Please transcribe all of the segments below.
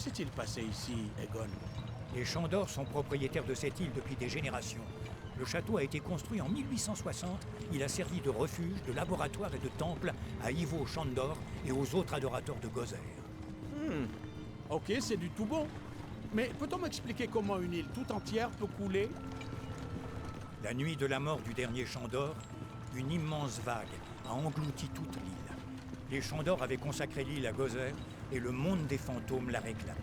s'est-il passé ici, Egon? Les Chandor sont propriétaires de cette île depuis des générations. Le château a été construit en 1860. Il a servi de refuge, de laboratoire et de temple à Ivo Chandor et aux autres adorateurs de Gozer. Ok, c'est du tout bon. Mais peut-on m'expliquer comment une île tout entière peut couler? La nuit de la mort du dernier Chandor, une immense vague a englouti toute l'île. Les Chandor avaient consacré l'île à Gozer et le monde des fantômes la réclamait.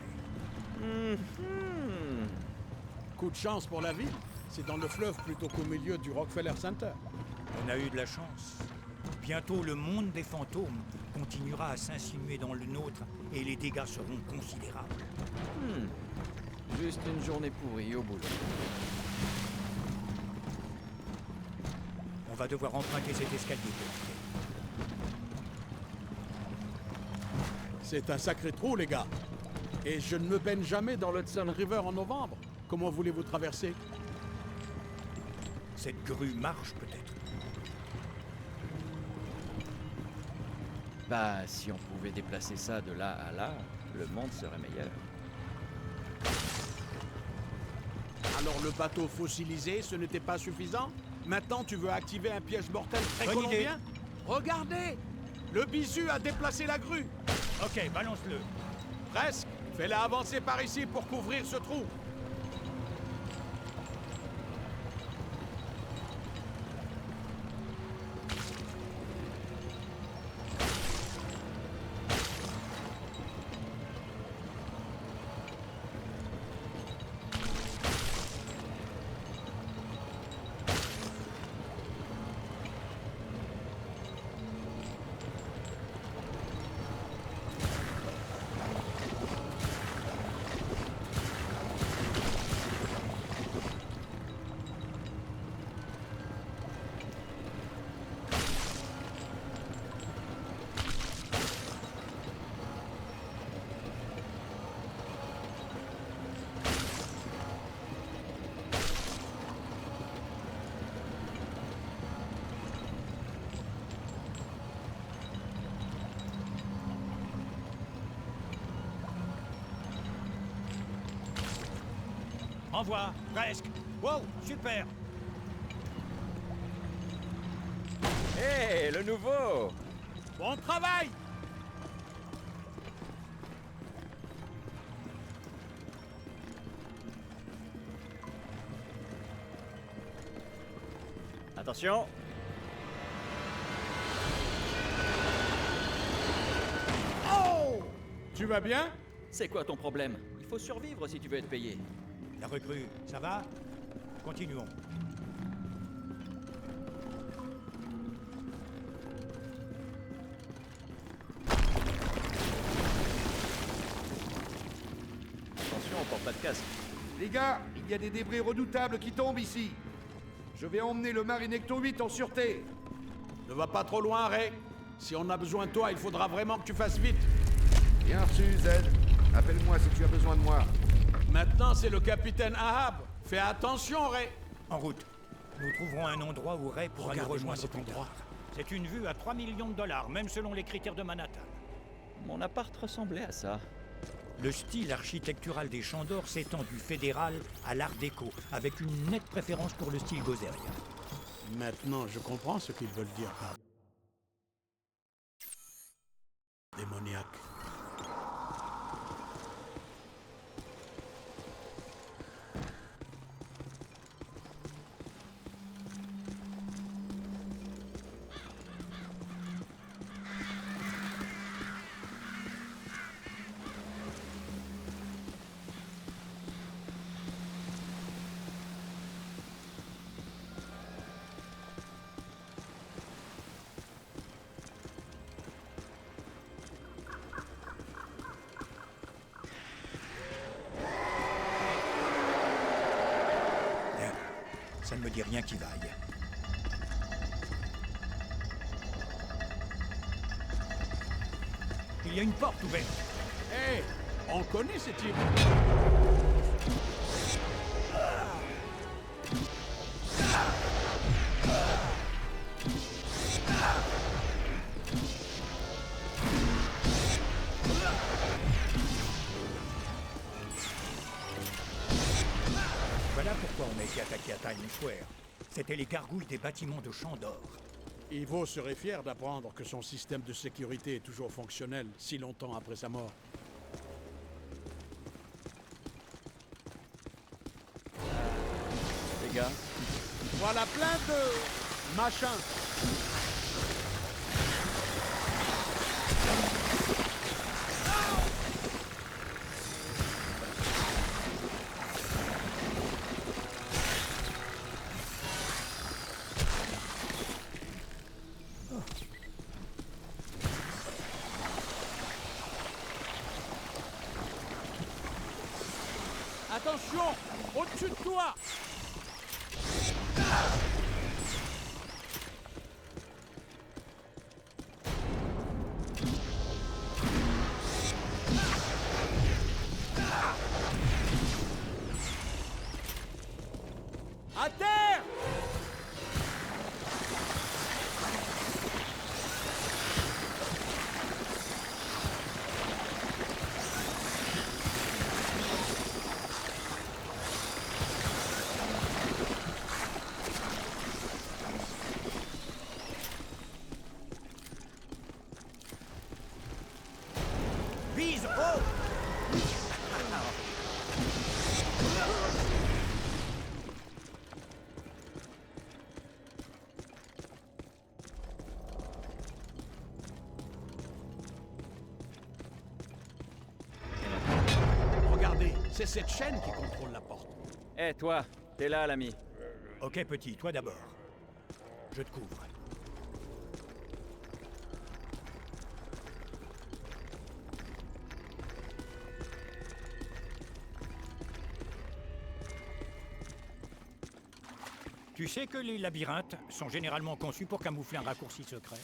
Coup de chance pour la ville. C'est dans le fleuve plutôt qu'au milieu du Rockefeller Center. On a eu de la chance. Bientôt, le monde des fantômes continuera à s'insinuer dans le nôtre et les dégâts seront considérables. Juste une journée pourrie au boulot. On va devoir emprunter cet escalier pour entrer. C'est un sacré trou, les gars. Et je ne me baigne jamais dans l'Hudson River en novembre. Comment voulez-vous traverser? Cette grue marche peut-être. Bah, si on pouvait déplacer ça de là à là, le monde serait meilleur. Alors le bateau fossilisé, ce n'était pas suffisant? Maintenant, tu veux activer un piège mortel très Bonne idée. colombien? Regardez! Le bisu a déplacé la grue. Ok, balance-le. Presque. Fais-la avancer par ici pour couvrir ce trou. Envoie, presque. Wow, super. Hé, le nouveau! Bon travail! Attention! Oh! Tu vas bien? C'est quoi ton problème? Il faut survivre si tu veux être payé. La recrue, ça va? Continuons. Attention, on porte pas de casque. Les gars, il y a des débris redoutables qui tombent ici. Je vais emmener le Marinecto 8 en sûreté. Ne va pas trop loin, Ray. Si on a besoin de toi, il faudra vraiment que tu fasses vite. Bien reçu, Z. Appelle-moi si tu as besoin de moi. Maintenant, c'est le capitaine Ahab. Fais attention, Ray. En route. Nous trouverons un endroit où Ray pourra nous Regardez-moi rejoindre cet plus endroit. tard. C'est une vue à 3 millions de dollars, même selon les critères de Manhattan. Mon appart ressemblait à ça. Le style architectural des Chandor s'étend du fédéral à l'art déco, avec une nette préférence pour le style gozérien. Maintenant, je comprends ce qu'ils veulent dire par démoniaque. Ça ne me dit rien qui vaille. Il y a une porte ouverte. Hé, on connaît ce type. pourquoi on a été attaqué à Times Square. C'était les gargouilles des bâtiments de Chandor. Ivo serait fier d'apprendre que son système de sécurité est toujours fonctionnel si longtemps après sa mort. Les gars, Voilà plein de machins. Attention! Au-dessus de toi! À terre! Vise haut! Regardez, c'est cette chaîne qui contrôle la porte. Eh toi, t'es là, l'ami. Ok, petit, toi d'abord. Je te couvre. Tu sais que les labyrinthes sont généralement conçus pour camoufler un raccourci secret.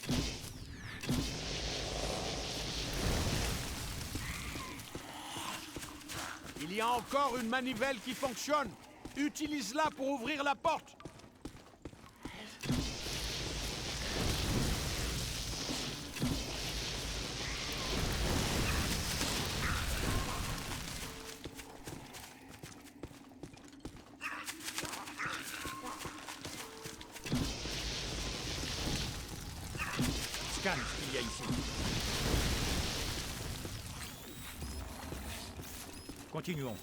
Il y a encore une manivelle qui fonctionne. Utilise-la pour ouvrir la porte. Scanne ce qu'il y a ici. Continuons.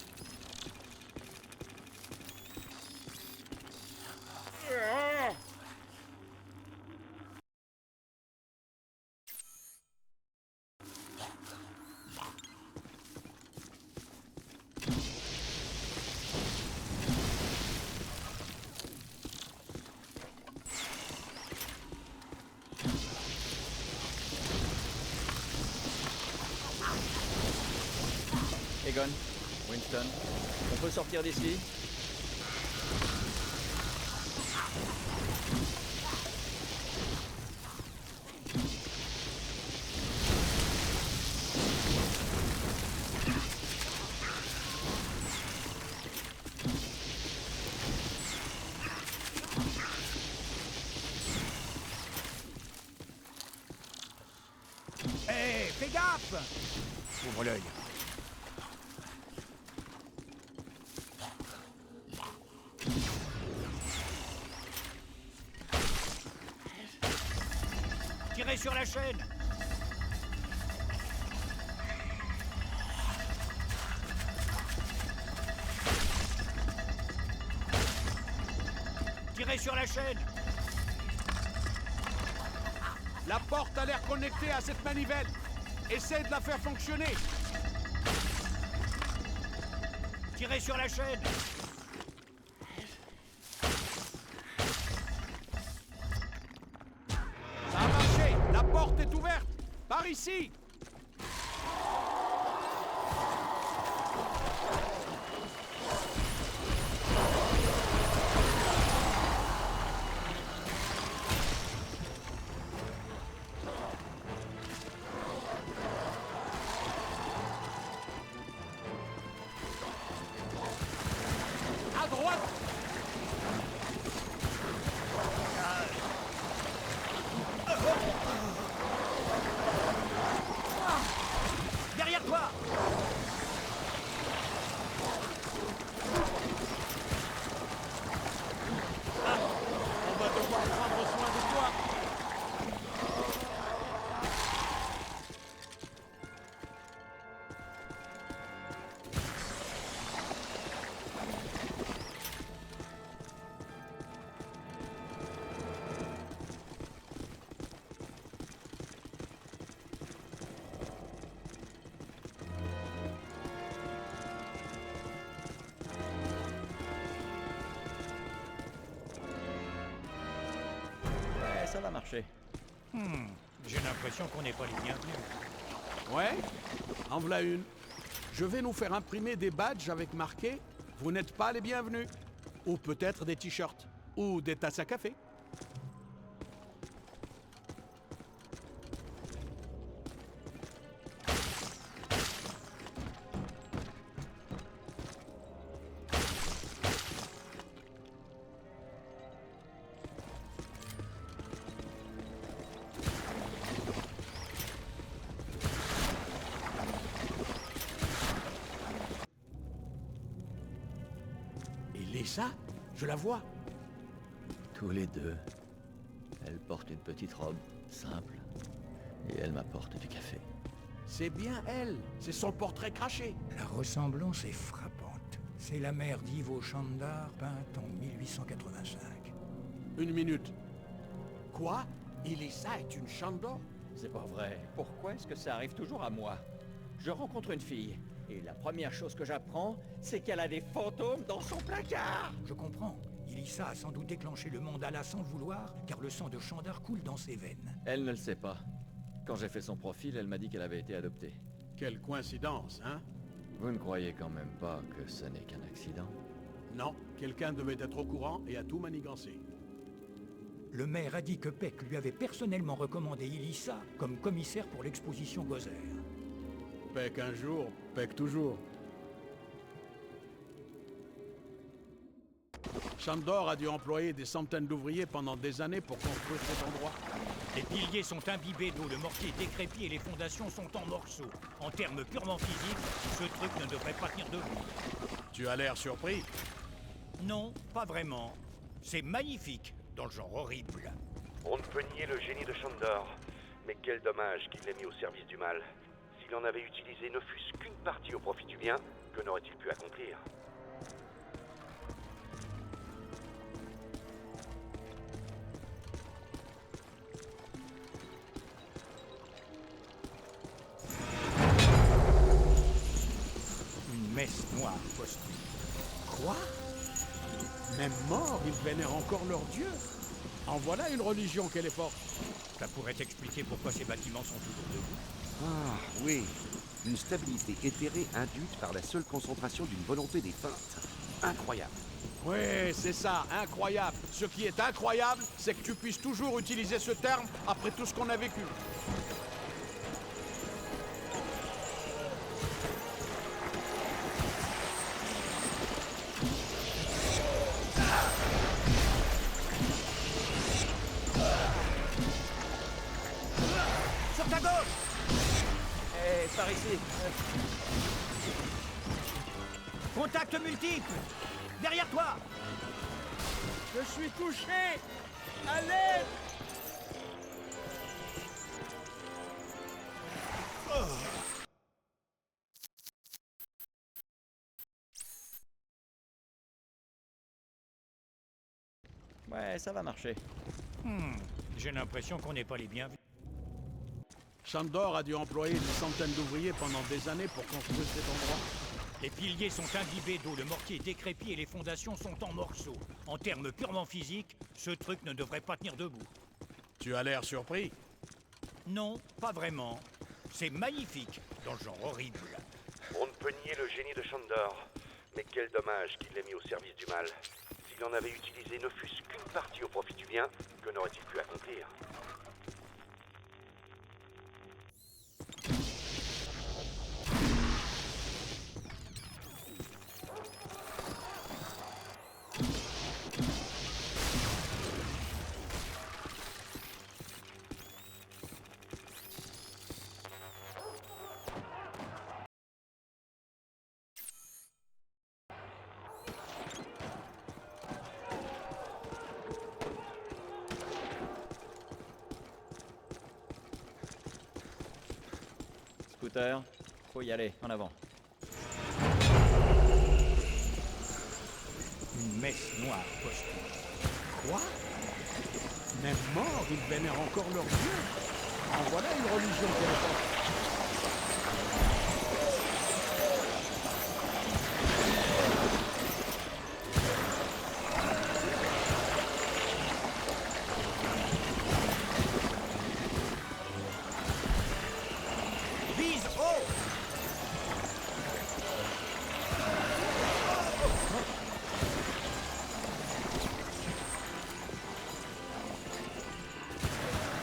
Egon, Winston, on peut sortir d'ici? Hé, fais gaffe! Ouvre l'œil. Tirez sur la chaîne! Tirez sur la chaîne! La porte a l'air connectée à cette manivelle. Essaie de la faire fonctionner. Tirez sur la chaîne! Ça a marché. La porte est ouverte. Par ici. À droite. ça va marcher. J'ai l'impression qu'on n'est pas les bienvenus. Ouais? En voilà une. Je vais nous faire imprimer des badges avec marqué « Vous n'êtes pas les bienvenus ». Ou peut-être des t-shirts. Ou des tasses à café. Lisa, je la vois. Tous les deux. Elle porte une petite robe, simple. Et elle m'apporte du café. C'est bien elle. C'est son portrait craché. La ressemblance est frappante. C'est la mère d'Ivo Chandar, peinte en 1885. Une minute. Quoi? Elisa est une Shandor? C'est pas vrai. Pourquoi est-ce que ça arrive toujours à moi? Je rencontre une fille, et la première chose que j'apprends, c'est qu'elle a des fantômes dans son placard! Je comprends. Ilissa a sans doute déclenché le mandala sans le vouloir, car le sang de Chandar coule dans ses veines. Elle ne le sait pas. Quand j'ai fait son profil, elle m'a dit qu'elle avait été adoptée. Quelle coïncidence, hein? Vous ne croyez quand même pas que ce n'est qu'un accident? Non, quelqu'un devait être au courant et a tout manigancé. Le maire a dit que Peck lui avait personnellement recommandé Ilissa comme commissaire pour l'exposition Gozer. Peck un jour, Peck toujours. Shandor a dû employer des centaines d'ouvriers pendant des années pour construire cet endroit. Les piliers sont imbibés d'eau, le mortier est décrépit et les fondations sont en morceaux. En termes purement physiques, ce truc ne devrait pas tenir debout. Tu as l'air surpris. Non, pas vraiment. C'est magnifique, dans le genre horrible. On ne peut nier le génie de Chandor, mais quel dommage qu'il l'ait mis au service du mal. S'il en avait utilisé ne fût-ce qu'une partie au profit du bien, que n'aurait-il pu accomplir? Une messe noire posthume. Quoi? Même morts, ils vénèrent encore leur dieu. En voilà une religion qu'elle est forte. Ça pourrait expliquer pourquoi ces bâtiments sont toujours debout. Ah, oui. Une stabilité éthérée induite par la seule concentration d'une volonté défunte. Incroyable. Oui, c'est ça, incroyable. Ce qui est incroyable, c'est que tu puisses toujours utiliser ce terme après tout ce qu'on a vécu. Sur ta gauche! Par ici. Contact multiple! Derrière toi! Je suis touché! À l'aide! Ouais, ça va marcher. J'ai l'impression qu'on n'est pas les bienvenus. Shandor a dû employer des centaines d'ouvriers pendant des années pour construire cet endroit. Les piliers sont imbibés d'eau, le mortier est décrépit et les fondations sont en morceaux. En termes purement physiques, ce truc ne devrait pas tenir debout. Tu as l'air surpris. Non, pas vraiment. C'est magnifique, dans le genre horrible. On ne peut nier le génie de Chandor, mais quel dommage qu'il l'ait mis au service du mal. S'il en avait utilisé ne fût-ce qu'une partie au profit du bien, que n'aurait-il pu accomplir? Scooter, faut y aller, en avant. Une messe noire posthume. Quoi? Même morts, ils vénèrent encore leur dieu. En voilà une religion qu'elle est forte.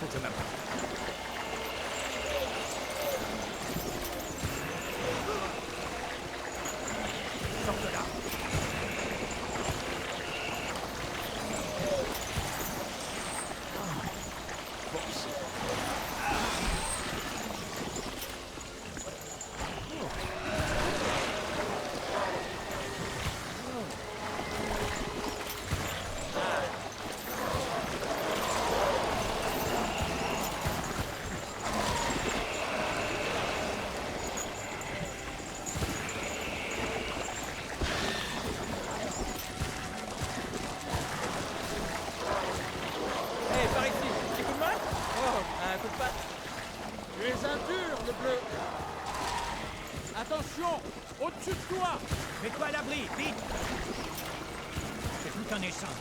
que je m'approche. Sors de là. Hé, par ici, petit coup de main? Oh, un coup de patte. Tu es un dur, le bleu. Attention, au-dessus de toi. Mets-toi à l'abri, vite! C'est tout un essaim.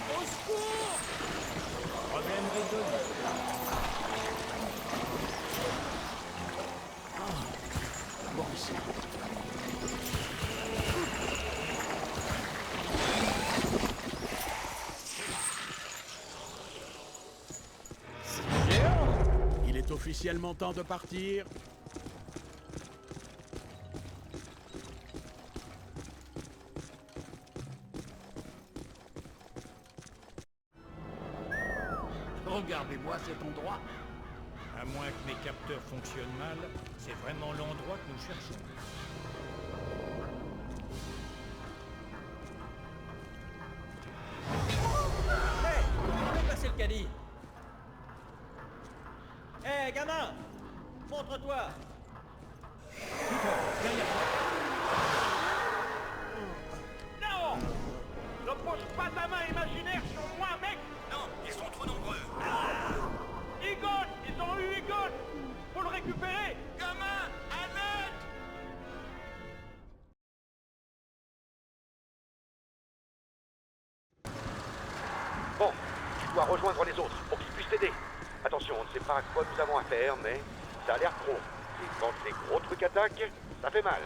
Au secours. Problème résolu. Géant! Il est officiellement temps de partir. Regardez-moi cet endroit. À moins que mes capteurs fonctionnent mal, c'est vraiment l'endroit que nous cherchons. Hé, fais passer le caddie. Hé, gamin! Montre-toi! Derrière toi. Non! Ne pose pas ta main imaginaire sur moi, mec! Non, ils sont trop nombreux. Egon! Ils ont eu Egon! Faut le récupérer! Gamin! À l'aide! Bon, tu dois rejoindre les autres pour qu'ils puissent t'aider. Attention, on ne sait pas à quoi nous avons affaire, mais ça a l'air gros. Et quand les gros trucs attaquent, ça fait mal.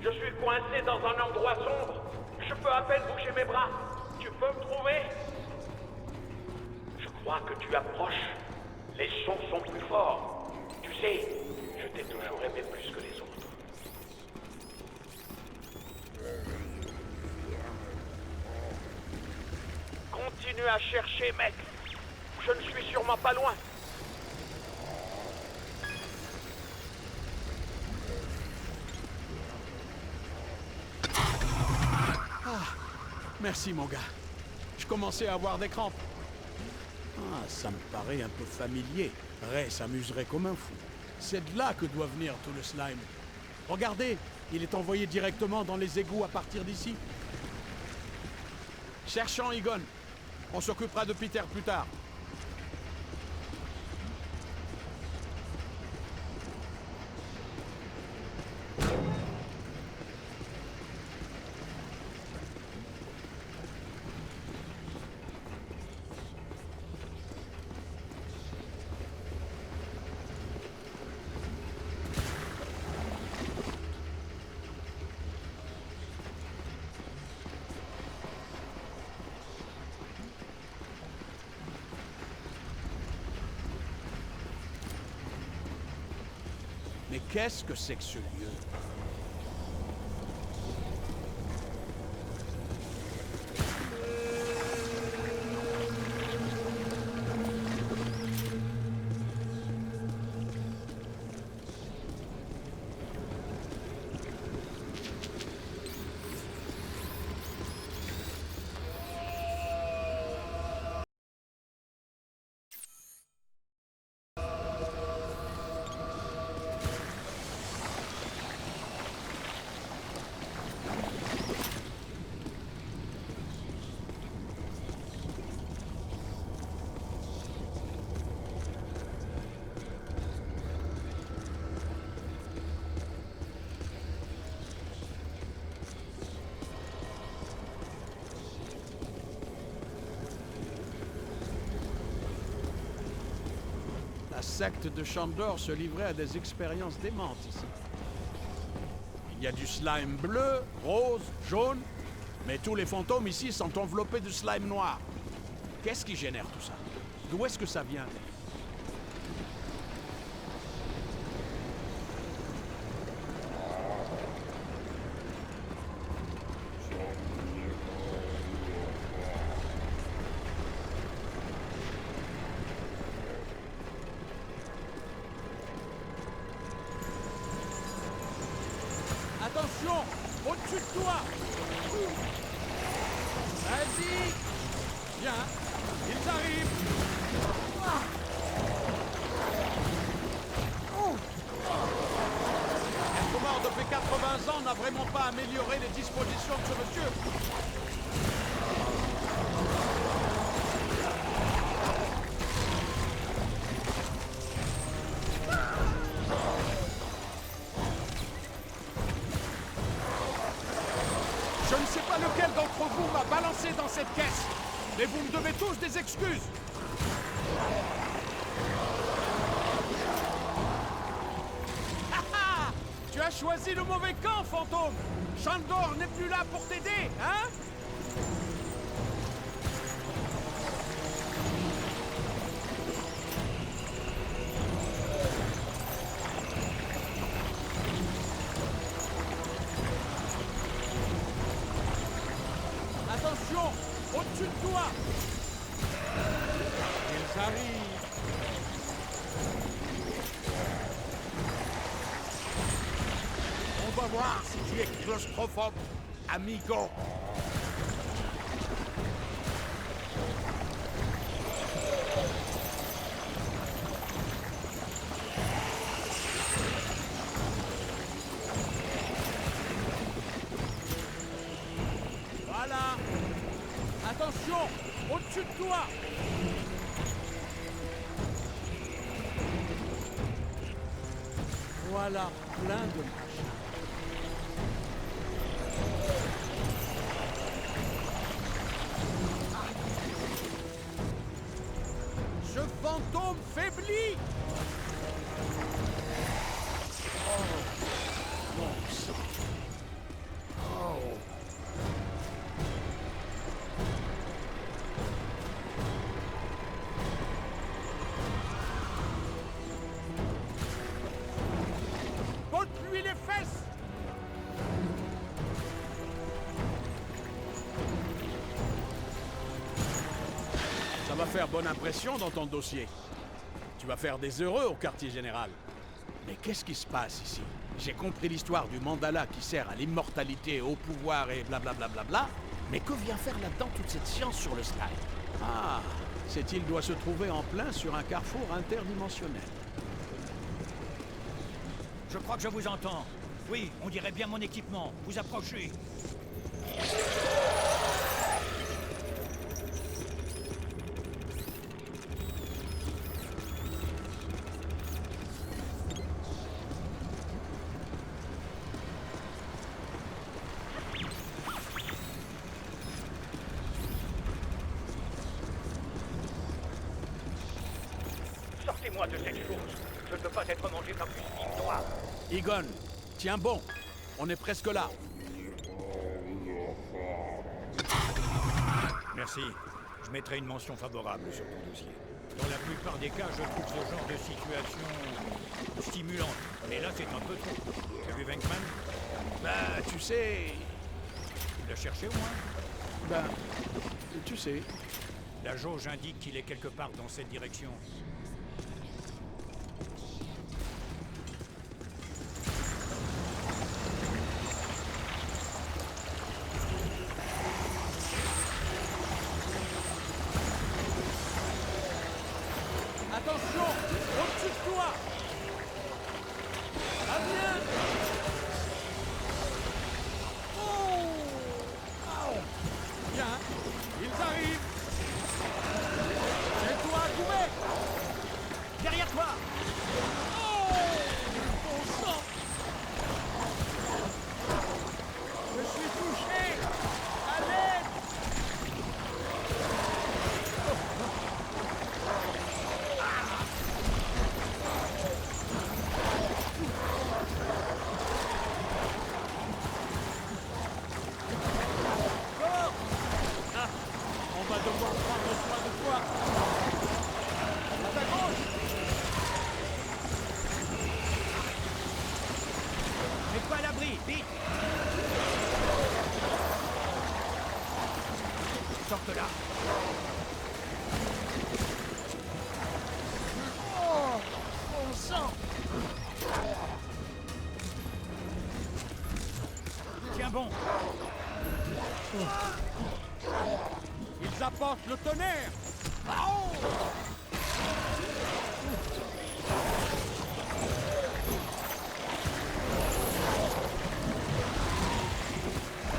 Je suis coincé dans un endroit sombre. Je peux à peine bouger mes bras. Tu peux me trouver? Je crois que tu approches. Les sons sont plus forts. Tu sais, je t'ai toujours aimé plus que les autres. Continue à chercher, mec. Je ne suis sûrement pas loin. Merci, mon gars. Je commençais à avoir des crampes. Ah, ça me paraît un peu familier. Ray s'amuserait comme un fou. C'est de là que doit venir tout le slime. Regardez, il est envoyé directement dans les égouts à partir d'ici. Cherchons Egon. On s'occupera de Peter plus tard. Mais qu'est-ce que c'est que ce lieu? La secte de Shandor se livrait à des expériences démentes ici. Il y a du slime bleu, rose, jaune, mais tous les fantômes ici sont enveloppés de slime noir. Qu'est-ce qui génère tout ça? D'où est-ce que ça vient? Attention! Au-dessus de toi! Vas-y! Viens! Ils arrivent! Être mort depuis 80 ans n'a vraiment pas amélioré les dispositions de ce monsieur. Je ne sais pas lequel d'entre vous m'a balancé dans cette caisse, mais vous me devez tous des excuses. Tu as choisi le mauvais camp, fantôme. Shandor n'est plus là pour t'aider, hein? Attention, au-dessus de toi. Ils arrivent. On va voir si tu es claustrophobe, amigo. Voilà. Attention, au-dessus de toi. Voilà, plein de machins. Ce fantôme faiblit. Oh, bon sang. faire bonne impression dans ton dossier. Tu vas faire des heureux au quartier général. Mais qu'est-ce qui se passe ici? J'ai compris l'histoire du mandala qui sert à l'immortalité, au pouvoir et blablabla, mais que vient faire là-dedans toute cette science sur le slime? Ah, cette île doit se trouver en plein sur un carrefour interdimensionnel. Je crois que je vous entends. Oui, on dirait bien mon équipement. Vous approchez. Sortez-moi de cette chose. Je ne veux pas être mangé comme une ligne noire. Egon, tiens bon, on est presque là. Merci. Je mettrai une mention favorable sur ton dossier. Dans la plupart des cas, je trouve ce genre de situation stimulante. Mais là, c'est un peu trop. T'as vu Venkman? Bah, tu sais... Tu l'as cherché au moins? Ben, tu sais... La jauge indique qu'il est quelque part dans cette direction. Attention, au-dessus de toi! Ah bien! Oh! Bien, ils arrivent! C'est toi, Goumet! Derrière toi! Oh! Bon sang! Je suis touché! À l'aide! On va devoir prendre soin de toi. À ta gauche. Mets-toi à l'abri, vite! Sorte là! Oh, bon sang. Tiens bon! Ils apportent le tonnerre. Oh!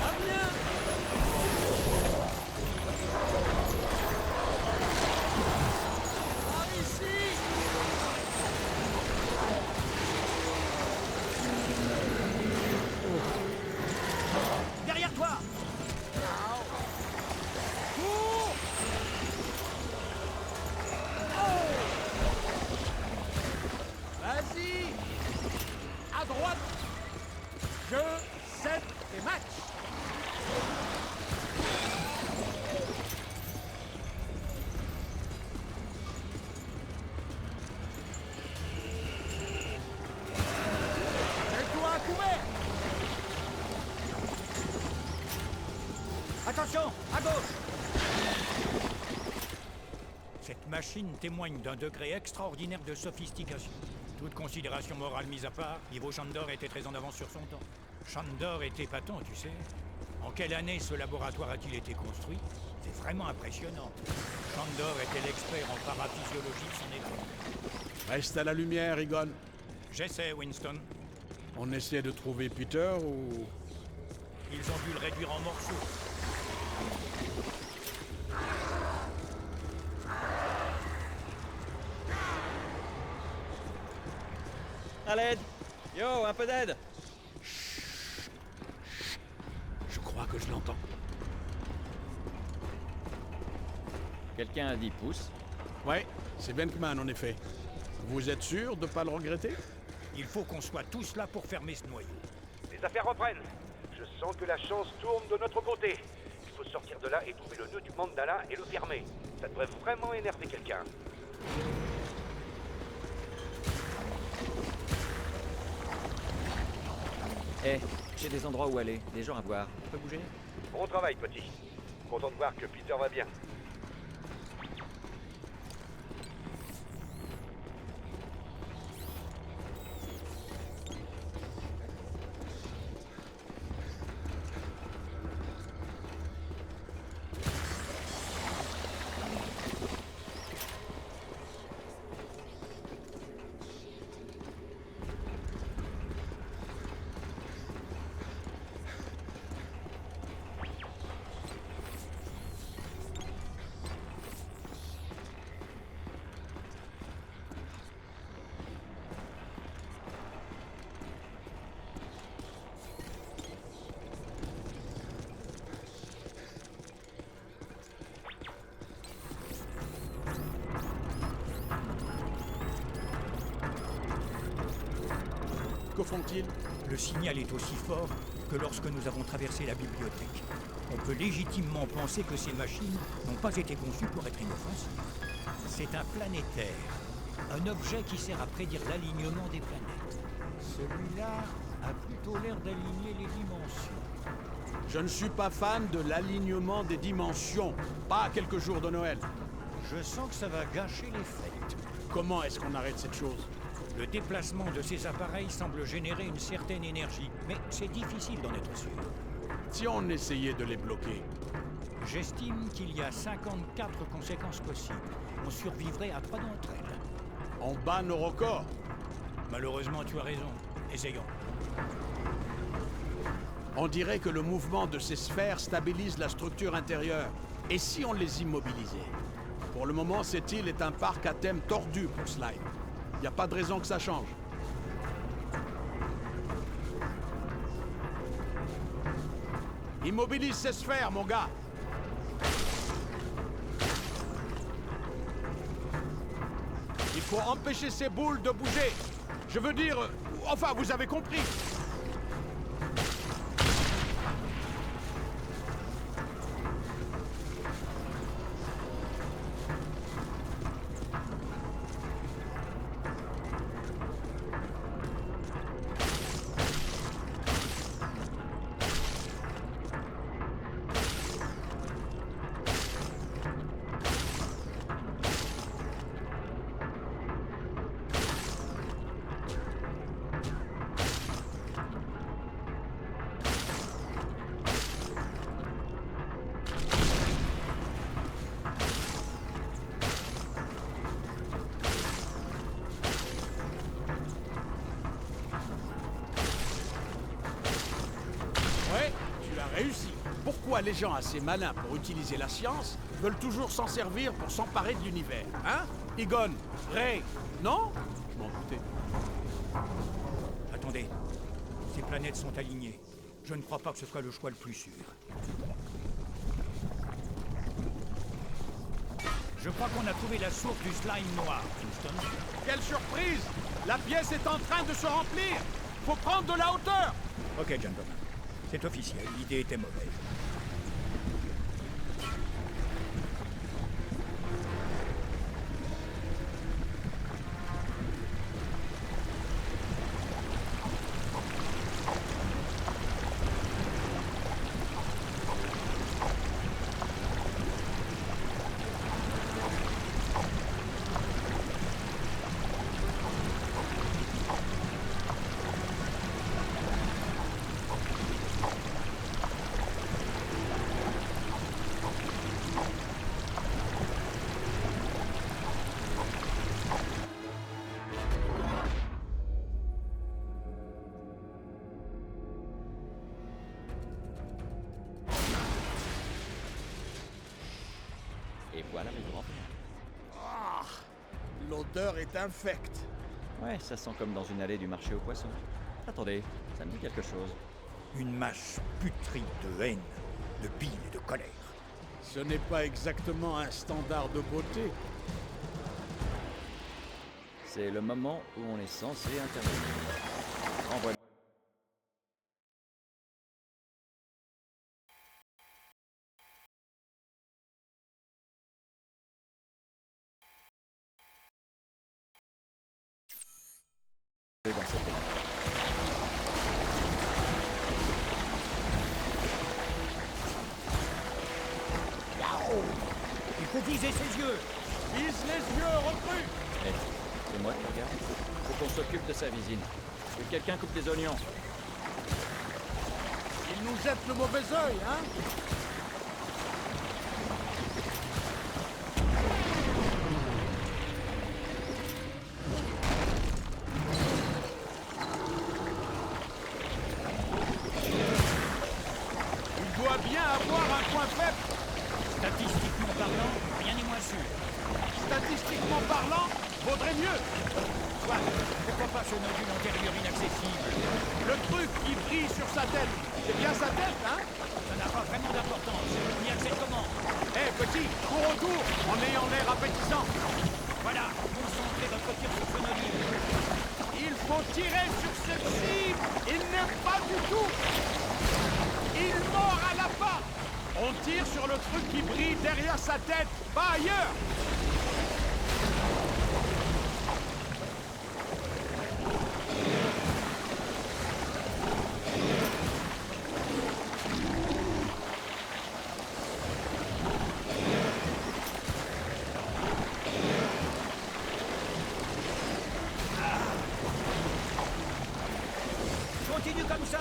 Ah bien. Par ici. Derrière toi! Cours. Vas-y. À droite. Jeu, 7 et match. C'est toi, Goumet. Attention! À gauche! Cette machine témoigne d'un degré extraordinaire de sophistication. Toute considération morale mise à part, Ivo Shandor était très en avance sur son temps. Shandor est épatant, tu sais. En quelle année ce laboratoire a-t-il été construit? C'est vraiment impressionnant. Shandor était l'expert en paraphysiologie de son époque. Reste à la lumière, Egon. J'essaie, Winston. On essaie de trouver Peter ou... Ils ont dû le réduire en morceaux. À l'aide! Yo, un peu d'aide! Je crois que je l'entends. Quelqu'un a 10 pouces. Ouais, c'est Venkman en effet. Vous êtes sûr de pas le regretter? Il faut qu'on soit tous là pour fermer ce noyau. Les affaires reprennent. Je sens que la chance tourne de notre côté. Il faut sortir de là et trouver le nœud du mandala et le fermer. Ça devrait vraiment énerver quelqu'un. Eh, j'ai des endroits où aller, des gens à voir. On peut bouger? Bon travail, petit. Content de voir que Peter va bien. que font-ils? Le signal est aussi fort que lorsque nous avons traversé la bibliothèque. On peut légitimement penser que ces machines n'ont pas été conçues pour être inoffensives. C'est un planétaire, un objet qui sert à prédire l'alignement des planètes. Celui-là a plutôt l'air d'aligner les dimensions. Je ne suis pas fan de l'alignement des dimensions, pas à quelques jours de Noël. Je sens que ça va gâcher les fêtes. Comment est-ce qu'on arrête cette chose? Le déplacement de ces appareils semble générer une certaine énergie, mais c'est difficile d'en être sûr. Si on essayait de les bloquer? J'estime qu'il y a 54 conséquences possibles. On survivrait à 3 d'entre elles. On bat nos records. Malheureusement, tu as raison. Essayons. On dirait que le mouvement de ces sphères stabilise la structure intérieure. Et si on les immobilisait? Pour le moment, cette île est un parc à thème tordu pour Slime. Il n'y a pas de raison que ça change. Immobilise ces sphères, mon gars! Il faut empêcher ces boules de bouger. Je veux dire... Enfin, vous avez compris. Réussi. Pourquoi les gens assez malins pour utiliser la science veulent toujours s'en servir pour s'emparer de l'univers? Hein? Egon? Ray? Non? Je m'en doutais. Attendez. Ces planètes sont alignées. Je ne crois pas que ce soit le choix le plus sûr. Je crois qu'on a trouvé la source du slime noir, Houston. Quelle surprise! La pièce est en train de se remplir! Faut prendre de la hauteur! Ok, gentlemen. C'est officiel, l'idée était mauvaise. Et voilà le grand. Ah, l'odeur est infecte. Ouais, ça sent comme dans une allée du marché aux poissons. Attendez, ça me dit quelque chose. Une masse putride de haine, de bile et de colère. Ce n'est pas exactement un standard de beauté. C'est le moment où on est censé intervenir. Renvoie. Dans cette équipe. Il faut viser ses yeux. Vise les yeux, recrue! Eh, c'est moi qui regarde. Faut qu'on s'occupe de sa visine. Que quelqu'un coupe les oignons. Il nous jette le mauvais œil, hein? Il doit bien avoir un point faible. Statistiquement parlant, rien n'est moins sûr. Statistiquement parlant, vaudrait mieux. Soit, pourquoi pas ce nodule antérieur inaccessible? Le truc qui brille sur sa tête, c'est bien sa tête, hein? Ça n'a pas vraiment d'importance. On y accède comment? Eh, petit, cours autour, en ayant l'air appétissant. Voilà, concentrez votre tir sur ce nodule. Il faut tirez sur cette cible. Il n'aime pas du tout. Il mord à la part. On tire sur le truc qui brille derrière sa tête, pas ailleurs. Continue comme ça.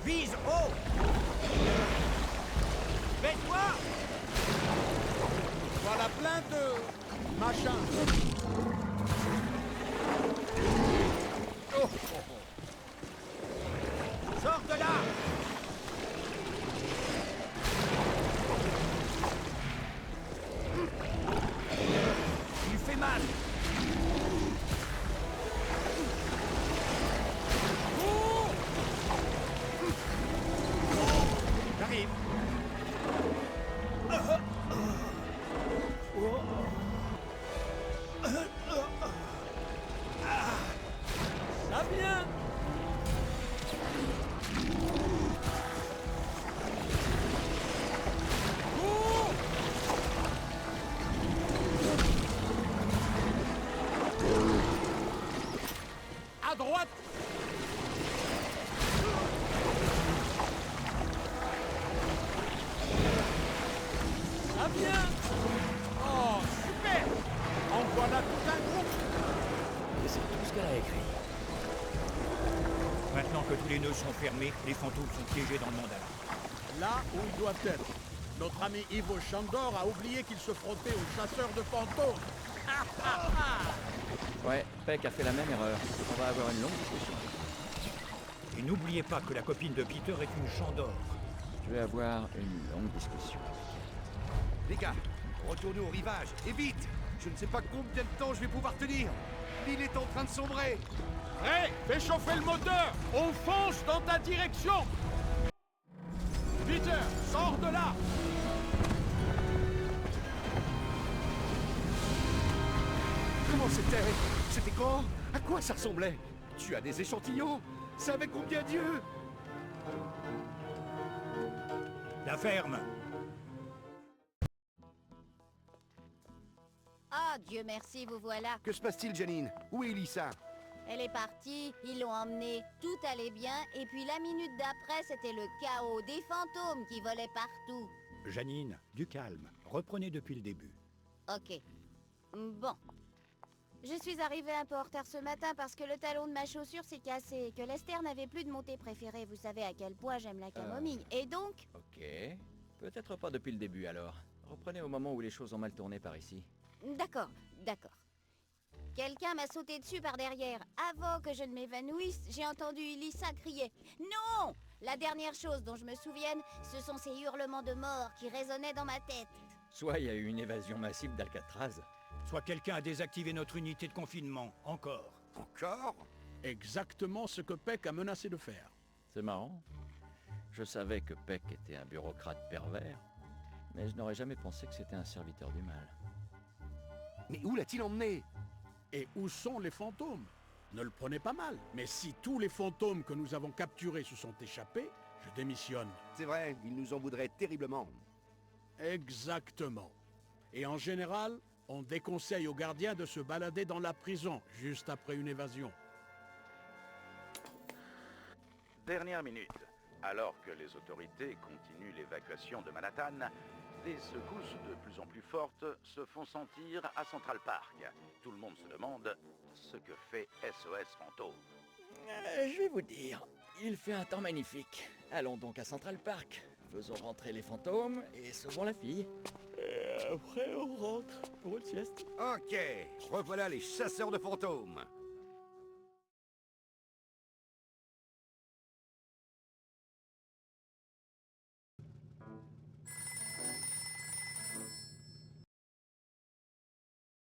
Vise haut. Mets-toi. Voilà plein de machin. Oh. Sors de là. Il fait mal. J'arrive. Ça vient. À droite. Ça vient. Oh, super. En voilà tout un groupe. Et c'est tout ce qu'elle a écrit. Maintenant que tous les nœuds sont fermés, les fantômes sont piégés dans le mandala. Là où ils doivent être. Notre ami Ivo Shandor a oublié qu'il se frottait aux chasseurs de fantômes. Ouais, Peck a fait la même erreur. On va avoir une longue discussion. Et n'oubliez pas que la copine de Peter est une Chandor. Je vais avoir une longue discussion. Les gars, retournez au rivage, et vite! Je ne sais pas combien de temps je vais pouvoir tenir. L'île est en train de sombrer. Hé, fais chauffer le moteur. On fonce dans ta direction. Peter, sors de là. Comment c'était? C'était quand? À quoi ça ressemblait? Tu as des échantillons? C'est avec combien d'yeux? La ferme. Ah, Dieu merci, vous voilà. Que se passe-t-il, Janine? Où est Elissa? Elle est partie, ils l'ont emmenée, tout allait bien, et puis la minute d'après, c'était le chaos, des fantômes qui volaient partout. Janine, du calme. Reprenez depuis le début. Ok. Bon. Je suis arrivée un peu en retard ce matin parce que le talon de ma chaussure s'est cassé et que Lester n'avait plus de montée préférée. Vous savez à quel point j'aime la camomille. Et donc... Ok. Peut-être pas depuis le début alors. Reprenez au moment où les choses ont mal tourné par ici. D'accord, d'accord. Quelqu'un m'a sauté dessus par derrière. Avant que je ne m'évanouisse, j'ai entendu Elissa crier « Non !» La dernière chose dont je me souvienne, ce sont ces hurlements de mort qui résonnaient dans ma tête. Soit il y a eu une évasion massive d'Alcatraz, Soit quelqu'un a désactivé notre unité de confinement. Encore. Encore? Exactement ce que Peck a menacé de faire. c'est marrant. Je savais que Peck était un bureaucrate pervers, mais je n'aurais jamais pensé que c'était un serviteur du mal. Mais où l'a-t-il emmené? Et où sont les fantômes? Ne le prenez pas mal, mais si tous les fantômes que nous avons capturés se sont échappés, je démissionne. C'est vrai, il nous en voudrait terriblement. Exactement. Et en général, on déconseille aux gardiens de se balader dans la prison juste après une évasion. Dernière minute. Alors que les autorités continuent l'évacuation de Manhattan, des secousses de plus en plus fortes se font sentir à Central Park. Tout le monde se demande ce que fait SOS Fantôme. Je vais vous dire, il fait un temps magnifique. Allons donc à Central Park. Faisons rentrer les fantômes et sauvons la fille. Et après, on rentre pour une sieste. Ok, revoilà les chasseurs de fantômes.